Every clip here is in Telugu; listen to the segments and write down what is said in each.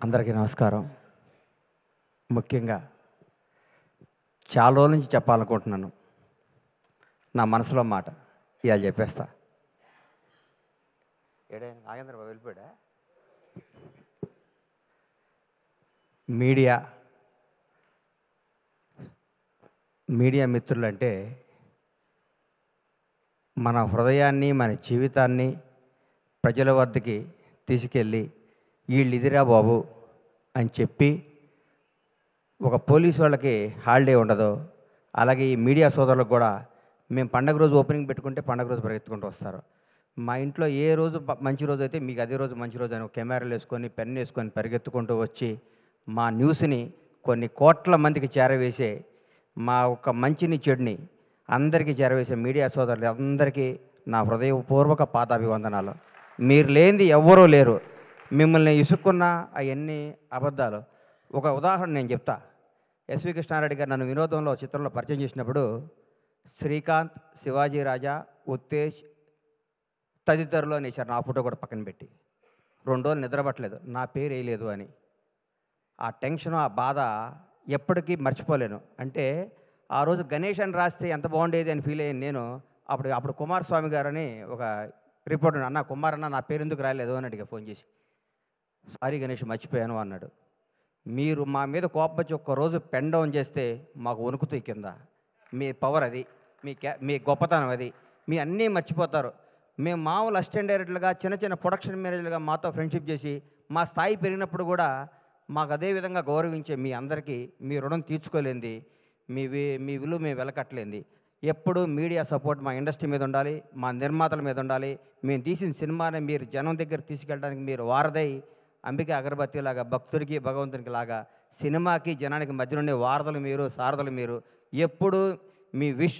అందరికీ నమస్కారం. ముఖ్యంగా చాలా రోజుల నుంచి చెప్పాలనుకుంటున్నాను. నా మనసులో మాట ఇవాళ చెప్పేస్తా. నాగేంద్ర బాబు వెళ్ళిపోయాడా? మీడియా మిత్రులంటే మన హృదయాన్ని, మన జీవితాన్ని ప్రజల వద్దకి తీసుకెళ్ళి వీళ్ళు ఇదిరా బాబు అని చెప్పి, ఒక పోలీసు వాళ్ళకి హాలిడే ఉండదు, అలాగే ఈ మీడియా సోదరులకు కూడా మేము పండగ రోజు ఓపెనింగ్ పెట్టుకుంటే పండగ రోజు పరిగెత్తుకుంటూ వస్తారు. మా ఇంట్లో ఏ రోజు మంచి రోజు అయితే మీకు అదే రోజు మంచి రోజు అని కెమెరాలు వేసుకొని పెన్ వేసుకొని పరిగెత్తుకుంటూ వచ్చి మా న్యూస్ని కొన్ని కోట్ల మందికి చేరవేసే, మా ఒక మంచిని చెడుని అందరికీ చేరవేసే మీడియా సోదరులు అందరికీ నా హృదయపూర్వక పాదాభివందనాలు. మీరు లేనిది ఎవ్వరూ లేరు. మిమ్మల్ని ఇసుక్కున్న అవన్నీ అబద్ధాలు. ఒక ఉదాహరణ నేను చెప్తా. ఎస్వి కృష్ణారెడ్డి గారు నన్ను వినోదంలో చిత్రంలో పరిచయం చేసినప్పుడు శ్రీకాంత్, శివాజీ రాజా, ఉత్తేజ్ తదితరులు అనేసారు. నా ఫోటో కూడా పక్కన పెట్టి 2 రోజులు నిద్రపట్టలేదు, నా పేరు వేయలేదు అని. ఆ టెన్షన్, ఆ బాధ ఎప్పటికీ మర్చిపోలేను. అంటే ఆ రోజు గణేష్ అని రాస్తే ఎంత బాగుండేది అని ఫీల్ అయ్యాను నేను. అప్పుడు కుమారస్వామి గారని ఒక రిపోర్టర్, అన్న కుమార్ అన్న నా పేరు ఎందుకు రాలేదు అని అడిగా ఫోన్ చేసి. సారీ గణేష్ మర్చిపోయాను అన్నాడు. మీరు మా మీద కోపం వచ్చి ఒక్కరోజు పెన్ డౌన్ చేస్తే మాకు వణుకుతాయి కింద. మీ పవర్ అది, మీ గొప్పతనం అది. మీ అన్నీ మర్చిపోతారు. మేము మామూలు అసిస్టెంట్ డైరెక్టర్లుగా, చిన్న చిన్న ప్రొడక్షన్ మేనేజర్లుగా మాతో ఫ్రెండ్షిప్ చేసి మా స్థాయి పెరిగినప్పుడు కూడా మాకు అదే విధంగా గౌరవించే మీ అందరికీ మీ రుణం తీర్చుకోలేంది, మీ విలువ మేము వెలకట్టలేంది. ఎప్పుడు మీడియా సపోర్ట్ మా ఇండస్ట్రీ మీద ఉండాలి, మా నిర్మాతల మీద ఉండాలి. మేము తీసిన సినిమాని మీరు జనం దగ్గర తీసుకెళ్ళడానికి మీరు వారధై, అంబిక అగరబత్తి లాగా భక్తుడికి భగవంతునికి లాగా సినిమాకి జనానికి మధ్య ఉండే వారధులు మీరు, సారథులు మీరు. ఎప్పుడు మీ విష్,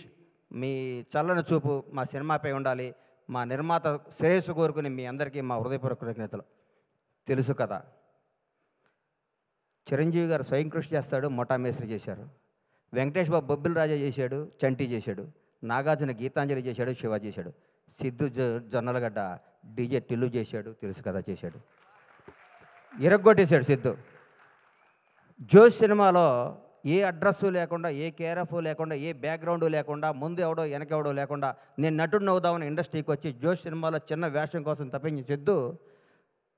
మీ చల్లని చూపు మా సినిమాపై ఉండాలి. మా నిర్మాత శ్రేయస్సు కోరుకుని మీ అందరికీ మా హృదయపూర్వక కృతజ్ఞతలు. తెలుసు కదా, చిరంజీవి గారు స్వయం కృషి చేస్తాడు, ముఠా మేస్త్రి చేశారు. వెంకటేష్ బాబు బొబ్బిల్ రాజా చేశాడు, చంటి చేశాడు. నాగార్జున గీతాంజలి చేశాడు, శివ చేశాడు. సిద్ధు జొన్నలగడ్డ డీజే టిల్లు చేశాడు, తెలుసు కదా చేశాడు. ఇరగ్గొట్టేశాడు సిద్ధు. జోష్ సినిమాలో ఏ అడ్రస్సు లేకుండా, ఏ కేరఫ్ లేకుండా, ఏ బ్యాక్గ్రౌండ్ లేకుండా, ముందు ఎవడో వెనకెవడో లేకుండా నేను నటుడిని అవుదామని ఇండస్ట్రీకి వచ్చి జోష్ సినిమాలో చిన్న వేషం కోసం తప్పించి సిద్ధు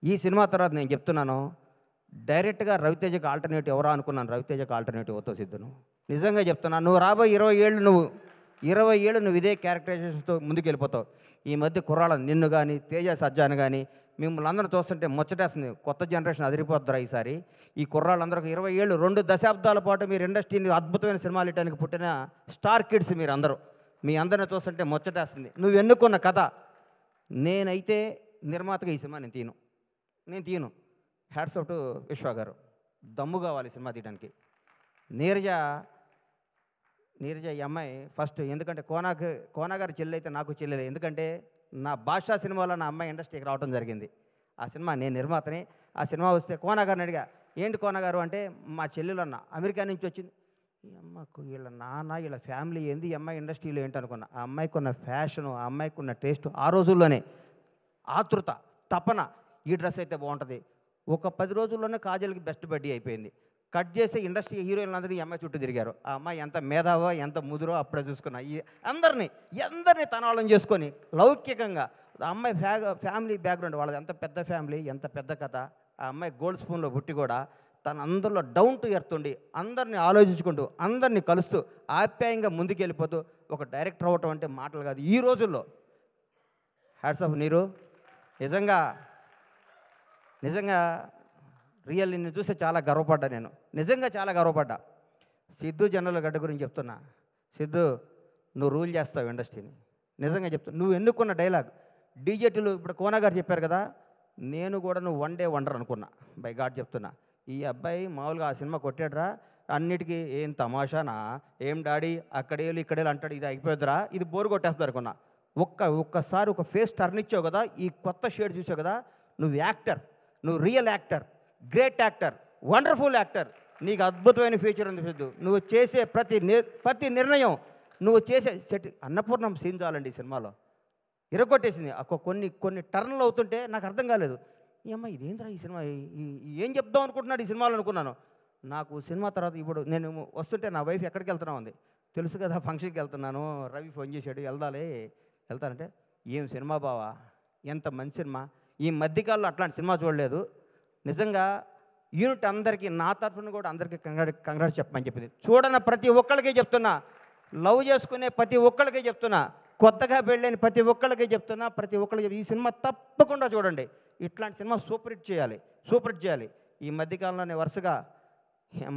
ఈ సినిమా తర్వాత నేను చెప్తున్నాను, డైరెక్ట్గా రవితేజకి ఆల్టర్నేటివ్ ఎవరా అనుకున్నాను. రవితేజకి ఆల్టర్నేటివ్ అవుతావు సిద్ధును. నిజంగా చెప్తున్నాను. నువ్వు రాబోయే 20 ఏళ్ళు నువ్వు ఇదే క్యారెక్టరైజేషన్తో ముందుకు వెళ్ళిపోతావు. ఈ మధ్య కుర్రాళ్ళ నిన్ను కానీ, తేజ సజ్జాను కానీ మిమ్మల్ని అందరూ చూస్తుంటే ముచ్చటేస్తుంది. కొత్త జనరేషన్ అదిరిపోద్దురా ఈసారి. ఈ కుర్రాళ్ళందరూ 20 ఏళ్ళు, 2 దశాబ్దాల పాటు మీరు ఇండస్ట్రీని అద్భుతమైన సినిమాలు ఇవ్వడానికి పుట్టిన స్టార్ కిడ్స్ మీరు అందరూ. మీ అందరిని చూస్తుంటే ముచ్చటేస్తుంది. నువ్వు ఎన్నుకున్న కథ. నేనైతే నిర్మాతగా ఈ సినిమా నేను తీయను. హ్యాట్స్ ఆఫ్ టు విశ్వ గారు. దమ్ము కావాలి సినిమా తీయడానికి. నీరజ ఈ అమ్మాయి ఫస్ట్, ఎందుకంటే కోనాగారి చెల్లి అయితే నాకు చెల్లెలే. ఎందుకంటే నా భాషా సినిమాలో నా అమ్మాయి ఇండస్ట్రీకి రావడం జరిగింది. ఆ సినిమా నేను నిర్మాతని. ఆ సినిమా వస్తే కోనాగారిని అడిగా, ఏంటి కోనాగారు అంటే, మా చెల్లెలు అన్న అమెరికా నుంచి వచ్చింది. ఈ అమ్మకు వీళ్ళ నాన్న వీళ్ళ ఫ్యామిలీ ఏంది, ఈ అమ్మాయి ఇండస్ట్రీలో ఏంటనుకున్నా. ఆ అమ్మాయికి ఉన్న ఫ్యాషను, ఆ అమ్మాయికి ఉన్న టేస్ట్, ఆ రోజుల్లోనే ఆతృత, తపన, ఈ డ్రెస్ అయితే బాగుంటుంది. ఒక 10 రోజుల్లోనే కాజల్కి బెస్ట్ బడ్డీ అయిపోయింది. కట్ చేస్తే ఇండస్ట్రీ హీరోయిన్లు అందరూ ఈ అమ్మాయి చుట్టూ తిరిగారు. ఆ అమ్మాయి ఎంత మేధావో, ఎంత ముదురో అప్పుడే చూసుకున్నా. ఈ అందరినీ తనాళం చేసుకొని లౌకికంగా, ఆ అమ్మాయి ఫ్యామిలీ బ్యాక్గ్రౌండ్ వాళ్ళది ఎంత పెద్ద ఫ్యామిలీ, ఎంత పెద్ద కథ. ఆ అమ్మాయి గోల్డ్ స్పూన్లో పుట్టి కూడా తన అందరిలో డౌన్ టు ఎర్త్ ఉండి, అందరినీ ఆలోచించుకుంటూ, అందరినీ కలుస్తూ, ఆప్యాయంగా ముందుకెళ్ళిపోతూ ఒక డైరెక్టర్ అవ్వటం అంటే మాటలు కాదు ఈ రోజుల్లో. హ్యాట్స్ ఆఫ్ నీరు. నిజంగా రియల్ నిన్ను చూస్తే చాలా గర్వపడ్డా. నేను నిజంగా చాలా గర్వపడ్డా. సిద్ధు జొన్నలగడ్డ గురించి చెప్తున్నా. సిద్ధు, నువ్వు రూల్ చేస్తావు ఇండస్ట్రీని. నిజంగా చెప్తున్నా. నువ్వు ఎన్నుకున్న డైలాగ్ డీజేటీలు, ఇప్పుడు కోనా గారు చెప్పారు కదా, నేను కూడా నువ్వు వన్ డే వండర్ అనుకున్నా. బై గాడ్ చెప్తున్నా. ఈ అబ్బాయి మామూలుగా ఆ సినిమా కొట్టాడురా, అన్నిటికీ ఏం తమాషానా, ఏం డాడీ అక్కడేళ్ళు ఇక్కడేళ్ళు అంటాడు, ఇది అయిపోద్దురా, ఇది బోరు కొట్టేస్తుంది అనుకున్నా. ఒక్కసారి ఒక ఫేస్ టర్న్ ఇచ్చావు కదా, ఈ కొత్త షేడ్ చూసావు కదా, నువ్వు యాక్టర్, నువ్వు real actor, great actor, wonderful actor. నీకు అద్భుతమైన ఫ్యూచర్ ఉంది సిద్ధు. నువ్వు చేసే ప్రతి నిర్ణయం, నువ్వు చేసే అన్నపూర్ణం సీన్ చాలండి ఈ సినిమాలో. ఇరగొట్టేసింది. కొన్ని టర్న్లు అవుతుంటే నాకు అర్థం కాలేదు. ఈ అమ్మ ఇదేంద్రా ఈ సినిమా ఏం చెప్దాం అనుకుంటున్నాడు ఈ సినిమాలో అనుకున్నాను. నాకు సినిమా తర్వాత ఇప్పుడు నేను వస్తుంటే నా వైఫ్ ఎక్కడికి వెళ్తున్నా ఉంది. తెలుసు కదా ఫంక్షన్కి వెళ్తున్నాను, రవి ఫోన్ చేశాడు వెళ్తానంటే ఏం సినిమా బావా, ఎంత మంచి సినిమా, ఈ మధ్యకాలంలో అట్లాంటి సినిమా చూడలేదు. నిజంగా యూనిట్ అందరికీ నా తరఫున కూడా అందరికీ కంగ్రాట్స్ చెప్పమని చెప్పింది. చూడన ప్రతి ఒక్కళ్ళకి చెప్తున్నా, లవ్ చేసుకునే ప్రతి ఒక్కళ్ళకి చెప్తున్నా, కొత్తగా పెళ్ళైన ప్రతి ఒక్కళ్ళకి చెప్తున్నా, ప్రతి ఒక్కళ్ళకి ఈ సినిమా తప్పకుండా చూడండి. ఇట్లాంటి సినిమా సూపర్ హిట్ చేయాలి. ఈ మధ్యకాలంలోనే వరుసగా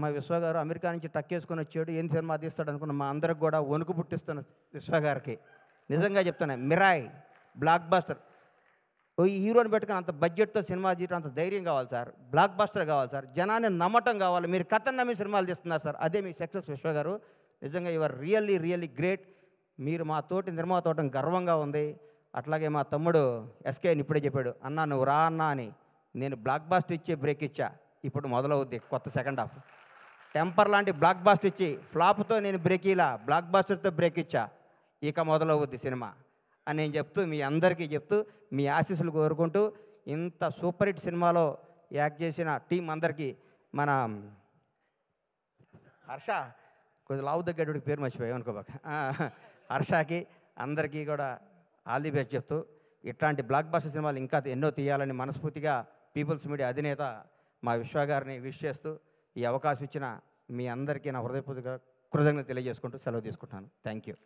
మా విశ్వ గారు అమెరికా నుంచి టక్కేసుకొని వచ్చాడు, ఏం సినిమా తీస్తాడు అనుకున్న మా అందరికి కూడా వణుకు పుట్టిస్తున్న విశ్వ గారికి నిజంగా చెప్తున్నా, మిరాయ్ బ్లాక్ బాస్టర్. ఈ హీరోని పెట్టుకుని అంత బడ్జెట్తో సినిమా తీయడం అంత ధైర్యం కావాలి సార్, బ్లాక్ బాస్టర్ కావాలి సార్, జనాన్ని నమ్మటం కావాలి. మీరు కథను నమ్మి సినిమాలు తీస్తున్నారు సార్, అదే మీ సక్సెస్ విశ్వ గారు. నిజంగా యువర్ రియల్లీ గ్రేట్. మీరు మా తోటి నిర్మాత అవడం గర్వంగా ఉంది. అట్లాగే మా తమ్ముడు ఎస్కేని ఇప్పుడే చెప్పాడు, అన్నా నువ్వు రా అన్నా అని. నేను బ్లాక్ బాస్టర్ ఇచ్చే బ్రేక్ ఇచ్చా, ఇప్పుడు మొదలవుద్ది కొత్త సెకండ్ హాఫ్. టెంపర్ లాంటి బ్లాక్ బాస్టర్ ఇచ్చి ఫ్లాప్తో నేను బ్రేక్ ఇలా బ్లాక్ బాస్టర్తో బ్రేక్ ఇచ్చా, ఇక మొదలవుద్ది సినిమా అని నేను చెప్తూ, మీ అందరికీ చెప్తూ, మీ ఆశీస్సులు కోరుకుంటూ, ఇంత సూపర్ హిట్ సినిమాలో యాక్ట్ చేసిన టీం అందరికీ, మన హర్ష కొద్దిగా లావు దగ్గరకి పేరు మర్చిపోయాం అనుకోబాక, హర్షకి అందరికీ కూడా ఆల్ ది బెస్ట్ చెప్తూ, ఇట్లాంటి బ్లాక్ బాస్టర్ సినిమాలు ఇంకా ఎన్నో తీయాలని మనస్ఫూర్తిగా పీపుల్స్ మీడియా అధినేత మా విశ్వ గారిని విష్ చేస్తూ, ఈ అవకాశం ఇచ్చిన మీ అందరికీ నా హృదయపూర్వక కృతజ్ఞతలు తెలియజేసుకుంటూ సెలవు తీసుకుంటున్నాను. Thank you.